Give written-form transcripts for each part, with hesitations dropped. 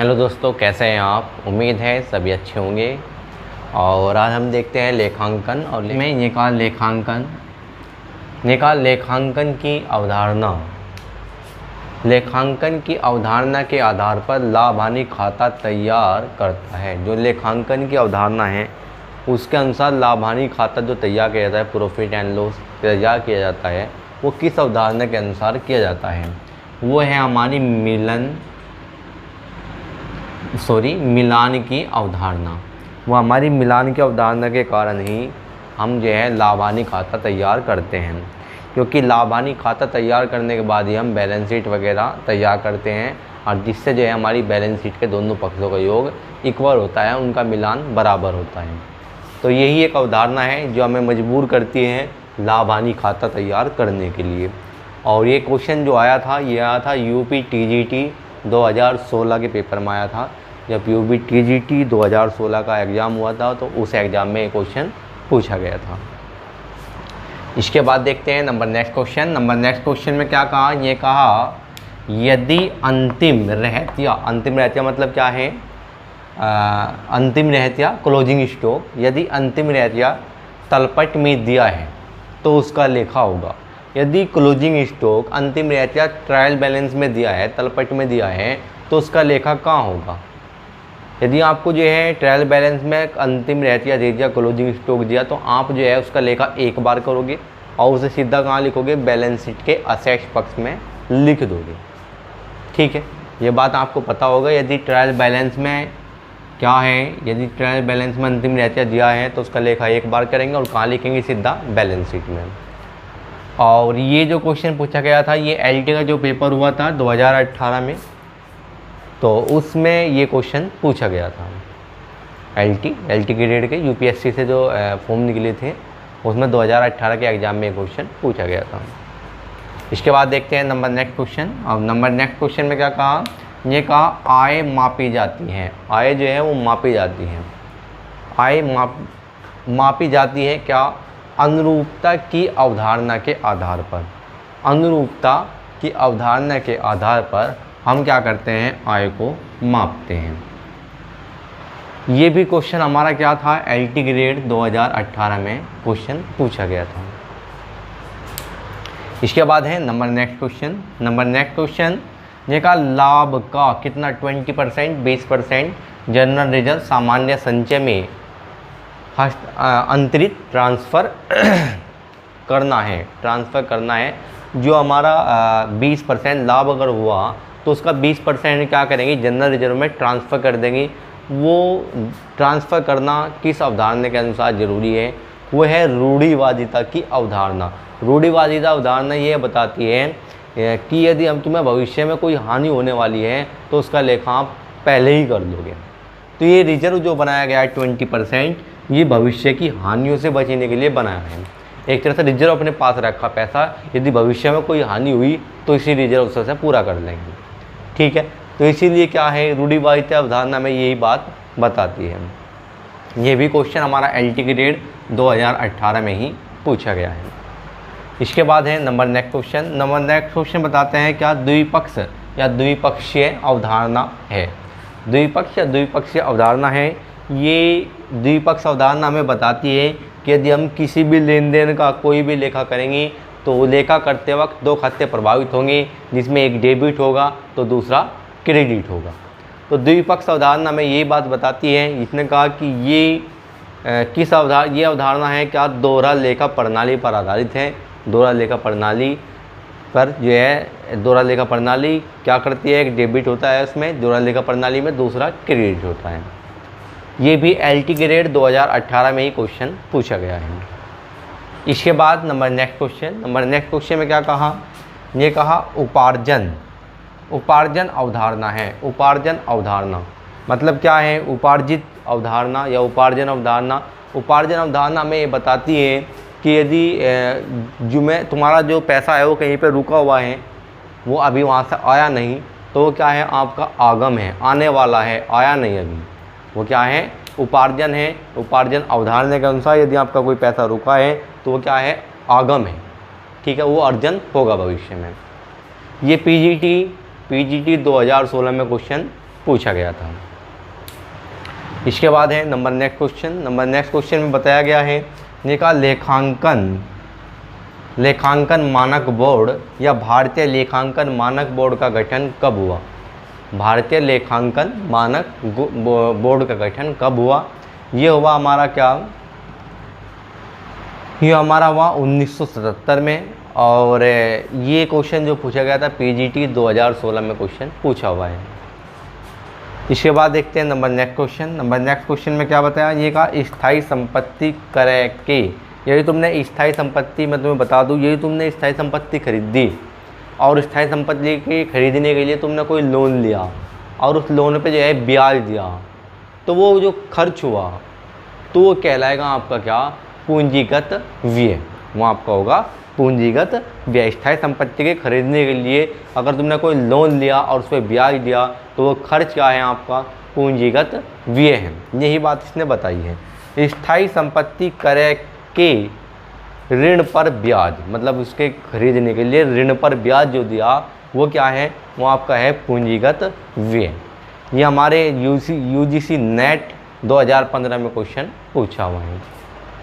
Hello दोस्तों, कैसे हैं आप। उम्मीद है सभी अच्छे होंगे। और आज हम देखते हैं लेखांकन और मैं ये कहा लेखांकन की अवधारणा। लेखांकन की अवधारणा के आधार पर लाभ हानि खाता तैयार करता है। जो लेखांकन की अवधारणा है उसके अनुसार लाभ हानि खाता जो तैयार किया जाता है, प्रॉफिट एंड लॉस तैयार किया जाता है, वो किस अवधारणा के अनुसार किया जाता है। वो है हमारी मिलान की अवधारणा। वो हमारी मिलान की अवधारणा के कारण ही हम जो है लाभ हानि खाता तैयार करते हैं, क्योंकि लाभ हानि खाता तैयार करने के बाद ही हम बैलेंस शीट वगैरह तैयार करते हैं, और जिससे जो है हमारी बैलेंस शीट के दोनों पक्षों का योग इक्वल होता है, उनका मिलान बराबर होता है। तो यही एक अवधारणा है जो हमें मजबूर करती है लाभ हानि खाता तैयार करने के लिए। और ये क्वेश्चन जो आया था ये आया था यूपी टीजीटी 2016 के पेपर में आया था। जब यूपी टीजीटी 2016 का एग्ज़ाम हुआ था तो उस एग्ज़ाम में ये क्वेश्चन पूछा गया था। इसके बाद देखते हैं नेक्स्ट क्वेश्चन में क्या कहा। ये कहा यदि अंतिम रहतिया मतलब क्या है, अंतिम रहतिया क्लोजिंग स्टॉक, यदि अंतिम रहतिया तलपट में दिया है तो उसका लेखा होगा। यदि क्लोजिंग स्टॉक अंतिम रहतिया ट्रायल बैलेंस में दिया है, तलपट में दिया है, तो उसका लेखा कहाँ होगा। यदि आपको जो है ट्रायल बैलेंस में अंतिम रहतिया दे दिया, क्लोजिंग स्टॉक दिया, तो आप जो है उसका लेखा एक बार करोगे और उसे सीधा कहाँ लिखोगे, बैलेंस शीट के असेट्स पक्ष में लिख दोगे। ठीक है, ये बात आपको पता होगा। यदि ट्रायल बैलेंस में क्या है, यदि ट्रायल बैलेंस में अंतिम रहतिया दिया है तो उसका लेखा एक बार करेंगे और कहाँ लिखेंगे, सीधा बैलेंस शीट में। और ये जो क्वेश्चन पूछा गया था ये एलटी का जो पेपर हुआ था 2018 में, तो उसमें ये क्वेश्चन पूछा गया था। एलटी ग्रेड के यूपीएससी से जो फॉर्म निकले थे उसमें 2018 के एग्ज़ाम में क्वेश्चन पूछा गया था। इसके बाद देखते हैं नेक्स्ट क्वेश्चन। अब नेक्स्ट क्वेश्चन में क्या कहा, ये कहा आय मापी जाती है। आय जो है वो मापी जाती है। आय मापी जाती है क्या, अनुरूपता की अवधारणा के आधार पर। अनुरूपता की अवधारणा के आधार पर हम क्या करते हैं, आय को मापते हैं। ये भी क्वेश्चन हमारा क्या था, एलटी ग्रेड 2018 में क्वेश्चन पूछा गया था। इसके बाद है नेक्स्ट क्वेश्चन। ये का लाभ का कितना 20%, 20% जनरल रिजर्व सामान्य संचय में अंतरित ट्रांसफ़र करना है। जो हमारा 20% लाभ अगर हुआ तो उसका 20% क्या करेंगे, जनरल रिजर्व में ट्रांसफ़र कर देंगे। वो ट्रांसफ़र करना किस अवधारणा के अनुसार ज़रूरी है, वो है रूढ़िवादिता की अवधारणा। रूढ़िवादिता अवधारणा ये बताती है कि यदि हम तुम्हें भविष्य में कोई हानि होने वाली है तो उसका लेखा आप पहले ही कर दोगे। तो ये रिजर्व जो बनाया गया है 20%, ये भविष्य की हानियों से बचने के लिए बनाया है। एक तरह से रिजर्व अपने पास रखा पैसा, यदि भविष्य में कोई हानि हुई तो इसी रिजर्व से पूरा कर लेंगे। ठीक है, तो इसीलिए क्या है, रूढ़िवादिता अवधारणा में यही बात बताती है। ये भी क्वेश्चन हमारा एलटी ग्रेड 2018 में ही पूछा गया है। इसके बाद है नेक्स्ट क्वेश्चन बताते हैं क्या द्विपक्ष या द्विपक्षीय अवधारणा है। द्विपक्ष या द्विपक्षीय अवधारणा है। ये द्विपक्ष अवधारणा हमें बताती है कि यदि हम किसी भी लेन देन का कोई भी लेखा करेंगे तो लेखा करते वक्त दो खाते प्रभावित होंगे, जिसमें एक डेबिट होगा तो दूसरा क्रेडिट होगा। तो द्विपक्ष अवधारणा में ये बात बताती है। इसने कहा कि ये अवधारणा है क्या, दोहरा लेखा प्रणाली पर आधारित है। दोहरा लेखा प्रणाली पर जो है, दोहरा लेखा प्रणाली क्या करती है, एक डेबिट होता है उसमें दोहरा लेखा प्रणाली में, दूसरा क्रेडिट होता है। ये भी एलटी ग्रेड 2018 में ही क्वेश्चन पूछा गया है। इसके बाद नेक्स्ट क्वेश्चन में क्या कहा, ये कहा उपार्जन अवधारणा है। उपार्जन अवधारणा मतलब क्या है, उपार्जित अवधारणा या उपार्जन अवधारणा। उपार्जन अवधारणा में ये बताती है कि यदि तुम्हारा जो पैसा है वो कहीं पे रुका हुआ है, वो अभी वहाँ से आया नहीं, तो वो क्या है, आपका आगम है, आने वाला है, आया नहीं अभी, वो क्या है, उपार्जन है। उपार्जन अवधारणा के अनुसार यदि आपका कोई पैसा रुका है तो वो क्या है, आगम है। ठीक है, वो अर्जन होगा भविष्य में। ये पीजीटी 2016 में क्वेश्चन पूछा गया था। इसके बाद है नेक्स्ट क्वेश्चन में बताया गया है देखा लेखांकन मानक बोर्ड या भारतीय लेखांकन मानक बोर्ड का गठन कब हुआ। भारतीय लेखांकन मानक बोर्ड का गठन कब हुआ। ये हुआ हमारा क्या, ये हमारा हुआ 1977 में। और ये क्वेश्चन जो पूछा गया था पीजीटी 2016 में क्वेश्चन पूछा हुआ है। इसके बाद देखते हैं नेक्स्ट क्वेश्चन में क्या बताया। ये कहा स्थायी संपत्ति क्रय के, यदि तुमने स्थायी संपत्ति, मैं तुम्हें बता दूँ, यदि तुमने स्थायी संपत्ति खरीदी और स्थायी संपत्ति के खरीदने के लिए तुमने कोई लोन लिया और उस लोन पे जो है ब्याज दिया, तो वो जो खर्च हुआ तो वो कहलाएगा आपका क्या, पूंजीगत व्यय। वो आपका होगा पूंजीगत व्यय। स्थायी संपत्ति के खरीदने के लिए अगर तुमने कोई लोन लिया और उस पर ब्याज दिया तो वो खर्च क्या है आपका, पूंजीगत व्यय है। यही बात इसने बताई है। स्थायी संपत्ति क्रय के ऋण पर ब्याज, मतलब उसके खरीदने के लिए ऋण पर ब्याज जो दिया वो क्या है, वो आपका है पूंजीगत व्यय। ये हमारे यूजीसी नेट 2015 में क्वेश्चन पूछा हुआ है।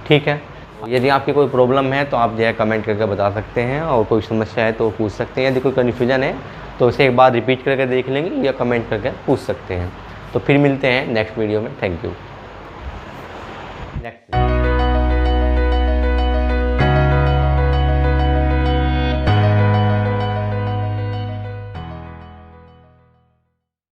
ठीक है, यदि आपकी कोई प्रॉब्लम है तो आप जो है कमेंट करके बता सकते हैं, और कोई समस्या है तो पूछ सकते हैं। यदि कोई कन्फ्यूजन है तो उसे एक बार रिपीट करके देख लेंगे या कमेंट करके पूछ सकते हैं। तो फिर मिलते हैं नेक्स्ट वीडियो में। Thank you.